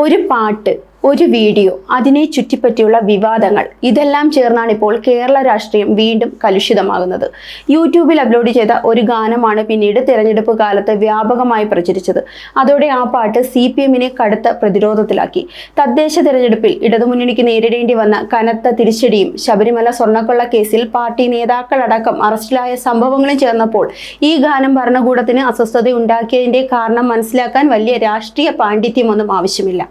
ഒരു പാട്ട്, ഒരു വീഡിയോ, അതിനെ ചുറ്റിപ്പറ്റിയുള്ള വിവാദങ്ങൾ, ഇതെല്ലാം ചേർന്നാണ് ഇപ്പോൾ കേരള രാഷ്ട്രീയം വീണ്ടും കലുഷിതമാകുന്നത്. യൂട്യൂബിൽ അപ്ലോഡ് ചെയ്ത ഒരു ഗാനമാണ് പിന്നീട് തിരഞ്ഞെടുപ്പ് കാലത്ത് വ്യാപകമായി പ്രചരിച്ചത്. അതോടെ ആ പാട്ട് CPM-നെ കടുത്ത പ്രതിരോധത്തിലാക്കി. തദ്ദേശ തിരഞ്ഞെടുപ്പിൽ ഇടതുമുന്നണിക്ക് നേരിടേണ്ടി വന്ന കനത്ത തിരിച്ചടിയും ശബരിമല സ്വർണ്ണക്കൊള്ള കേസിൽ പാർട്ടി നേതാക്കളടക്കം അറസ്റ്റിലായ സംഭവങ്ങളും ചേർന്നപ്പോൾ ഈ ഗാനം ഭരണകൂടത്തിന് അസ്വസ്ഥതയുണ്ടാക്കിയതിന്റെ കാരണം മനസ്സിലാക്കാൻ വലിയ രാഷ്ട്രീയ പാണ്ഡിത്യമൊന്നും ആവശ്യമില്ല.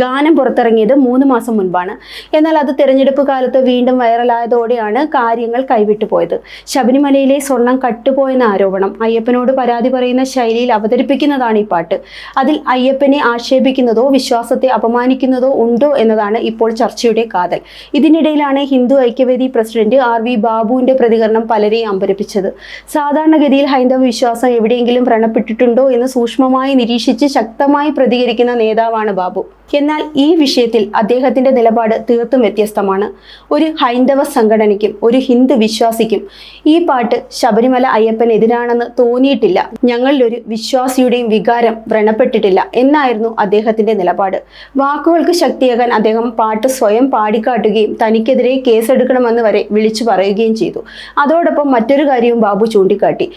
ഗാനം പുറത്തിറങ്ങിയത് 3 മാസം മുൻപാണ്. എന്നാൽ അത് തിരഞ്ഞെടുപ്പ് കാലത്ത് വീണ്ടും വൈറലായതോടെയാണ് കാര്യങ്ങൾ കൈവിട്ടുപോയത്. ശബരിമലയിലെ സ്വർണം കട്ടുപോയെന്ന ആരോപണം അയ്യപ്പനോട് പരാതി പറയുന്ന ശൈലിയിൽ അവതരിപ്പിക്കുന്നതാണ് ഈ പാട്ട്. അതിൽ അയ്യപ്പനെ ആക്ഷേപിക്കുന്നതോ വിശ്വാസത്തെ അപമാനിക്കുന്നതോ ഉണ്ടോ എന്നതാണ് ഇപ്പോൾ ചർച്ചയുടെ കാതൽ. ഇതിനിടയിലാണ് ഹിന്ദു ഐക്യവേദി പ്രസിഡന്റ് RV ബാബുവിന്റെ പ്രതികരണം പലരെയും അമ്പരപ്പിച്ചത്. സാധാരണഗതിയിൽ ഹൈന്ദവ വിശ്വാസം എവിടെയെങ്കിലും വ്രണപ്പെട്ടിട്ടുണ്ടോ എന്ന് സൂക്ഷ്മമായി നിരീക്ഷിച്ച് ശക്തമായി പ്രതികരിക്കുന്ന നേതാവാണ് ബാബു. എന്നാൽ ഈ വിഷയത്തിൽ അദ്ദേഹത്തിന്റെ നിലപാട് തീർത്തും വ്യത്യസ്തമാണ്. ഒരു ഹൈന്ദവ സംഘടനയ്ക്കും ഒരു ഹിന്ദു വിശ്വാസിക്കും ഈ പാട്ട് ശബരിമല അയ്യപ്പനെതിരാണെന്ന് തോന്നിയിട്ടില്ല, ഞങ്ങളിലൊരു വിശ്വാസിയുടെയും വികാരം വ്രണപ്പെട്ടിട്ടില്ല എന്നായിരുന്നു അദ്ദേഹത്തിന്റെ നിലപാട്. വാക്കുകൾക്ക് ശക്തിയാകാൻ അദ്ദേഹം പാട്ട് സ്വയം പാടിക്കാട്ടുകയും തനിക്കെതിരെ കേസെടുക്കണമെന്ന് വരെ വിളിച്ചു പറയുകയും ചെയ്തു. അതോടൊപ്പം മറ്റൊരു കാര്യവും ബാബു ചൂണ്ടിക്കാട്ടി.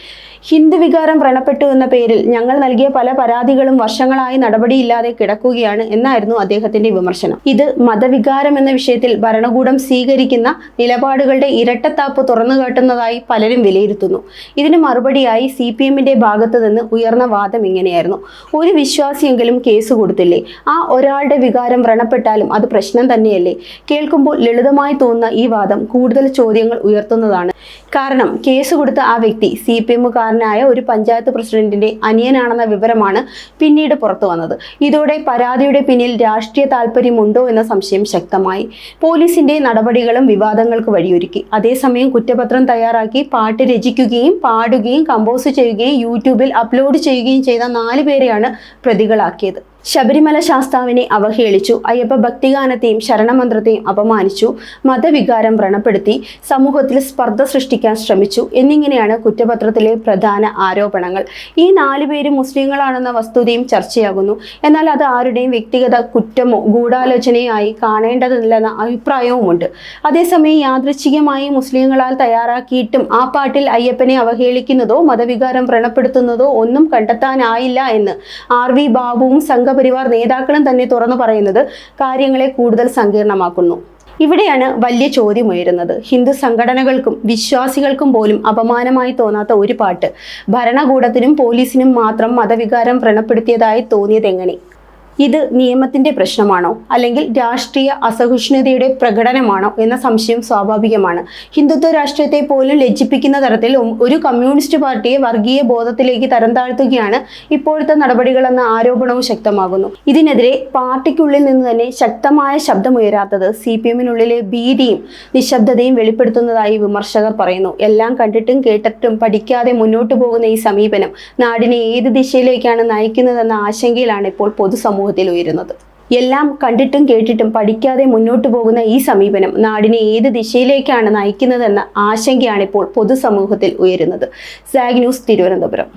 ഹിന്ദു വികാരം വ്രണപ്പെട്ടു എന്ന പേരിൽ ഞങ്ങൾ നൽകിയ പല പരാതികളും വർഷങ്ങളായി നടപടിയില്ലാതെ കിടക്കുകയാണ് എന്നായിരുന്നു അദ്ദേഹത്തിന്റെ വിമർശനം. ഇത് മതവികാരം എന്ന വിഷയത്തിൽ ഭരണകൂടം സ്വീകരിക്കുന്ന നിലപാടുകളുടെ ഇരട്ടത്താപ്പ് തുറന്നുകാട്ടുന്നതായി പലരും വിലയിരുത്തുന്നു. ഇതിന് മറുപടിയായി CPM-ന്റെ ഭാഗത്തു നിന്ന് ഉയർന്ന വാദം ഇങ്ങനെയായിരുന്നു: ഒരു വിശ്വാസിയെങ്കിലും കേസ് കൊടുത്തില്ലേ? ആ ഒരാളുടെ വികാരം വ്രണപ്പെട്ടാലും അത് പ്രശ്നം തന്നെയല്ലേ? കേൾക്കുമ്പോൾ ലളിതമായി തോന്നുന്ന ഈ വാദം കൂടുതൽ ചോദ്യങ്ങൾ ഉയർത്തുന്നതാണ്. കാരണം കേസ് കൊടുത്ത ആ വ്യക്തി CPM-കാരനായ ഒരു പഞ്ചായത്ത് പ്രസിഡന്റിന്റെ അനിയനാണെന്ന വിവരമാണ് പിന്നീട് പുറത്തു വന്നത്. ഇതോടെ പരാതിയുടെ പിന്നിൽ രാഷ്ട്രീയ താല്പര്യമുണ്ടോ എന്ന സംശയം ശക്തമായി. പോലീസിന്റെ നടപടികളും വിവാദങ്ങൾക്ക് വഴിയൊരുക്കി. അതേസമയം കുറ്റപത്രം തയ്യാറാക്കി പാട്ട് രചിക്കുകയും പാടുകയും കമ്പോസ് ചെയ്യുകയും യൂട്യൂബിൽ അപ്ലോഡ് ചെയ്യുകയും ചെയ്ത 4 പേരെയാണ് പ്രതികളാക്കിയത്. ശബരിമല ശാസ്താവിനെ അവഹേളിച്ചു, അയ്യപ്പ ഭക്തിഗാനത്തെയും ശരണമന്ത്രത്തെയും അപമാനിച്ചു, മതവികാരം വ്രണപ്പെടുത്തി, സമൂഹത്തിൽ സ്പർദ്ധ സൃഷ്ടിക്കാൻ ശ്രമിച്ചു എന്നിങ്ങനെയാണ് കുറ്റപത്രത്തിലെ പ്രധാന ആരോപണങ്ങൾ. ഈ 4 പേരും മുസ്ലിങ്ങളാണെന്ന വസ്തുതയും ചർച്ചയാകുന്നു. എന്നാൽ അത് ആരുടെയും വ്യക്തിഗത കുറ്റമോ ഗൂഢാലോചനയോ ആയി കാണേണ്ടതില്ലെന്ന അഭിപ്രായവുമുണ്ട്. അതേസമയം യാദൃച്ഛികമായി മുസ്ലിങ്ങളാൽ തയ്യാറാക്കിയിട്ടും ആ പാട്ടിൽ അയ്യപ്പനെ അവഹേളിക്കുന്നതോ മതവികാരം വ്രണപ്പെടുത്തുന്നതോ ഒന്നും കണ്ടെത്താനായില്ല എന്ന് RV ബാബുവും സംഘപരിവാർ നേതാക്കളും തന്നെ തുറന്നു പറയുന്നത് കാര്യങ്ങളെ കൂടുതൽ സങ്കീർണമാക്കുന്നു. ഇവിടെയാണ് വലിയ ചോദ്യം ഉയരുന്നത്. ഹിന്ദു സംഘടനകൾക്കും വിശ്വാസികൾക്കും പോലും അപമാനമായി തോന്നാത്ത ഒരു പാട്ട് ഭരണകൂടത്തിനും പോലീസിനും മാത്രം മതവികാരം വ്രണപ്പെടുത്തിയതായി തോന്നിയതെങ്ങനെ? ഇത് നിയമത്തിന്റെ പ്രശ്നമാണോ, അല്ലെങ്കിൽ രാഷ്ട്രീയ അസഹിഷ്ണുതയുടെ പ്രകടനമാണോ എന്ന സംശയം സ്വാഭാവികമാണ്. ഹിന്ദുത്വ രാഷ്ട്രീയത്തെ പോലും ലജ്ജിപ്പിക്കുന്ന തരത്തിൽ ഒരു കമ്മ്യൂണിസ്റ്റ് പാർട്ടിയെ വർഗീയ ബോധത്തിലേക്ക് തരം താഴ്ത്തുകയാണ് ഇപ്പോഴത്തെ നടപടികളെന്ന ആരോപണവും ശക്തമാകുന്നു. ഇതിനെതിരെ പാർട്ടിക്കുള്ളിൽ നിന്ന് തന്നെ ശക്തമായ ശബ്ദമുയരാത്തത് CPM-നുള്ളിലെ ഭീതിയും നിശബ്ദതയും വെളിപ്പെടുത്തുന്നതായി വിമർശകർ പറയുന്നു. എല്ലാം കണ്ടിട്ടും കേട്ടിട്ടും പഠിക്കാതെ മുന്നോട്ട് പോകുന്ന ഈ സമീപനം നാടിനെ ഏത് ദിശയിലേക്കാണ് നയിക്കുന്നതെന്ന ആശങ്കയിലാണ് ഇപ്പോൾ പൊതുസമൂഹത്തിൽ ഉയരുന്നത്. എല്ലാം കണ്ടിട്ടും കേട്ടിട്ടും പഠിക്കാതെ മുന്നോട്ട് പോകുന്ന ഈ സമീപനം നാടിനെ ഏത് ദിശയിലേക്കാണ് നയിക്കുന്നതെന്ന ആശങ്കയാണ് ഇപ്പോൾ പൊതുസമൂഹത്തിൽ ഉയരുന്നത്. Zag news, Thiruvananthapuram.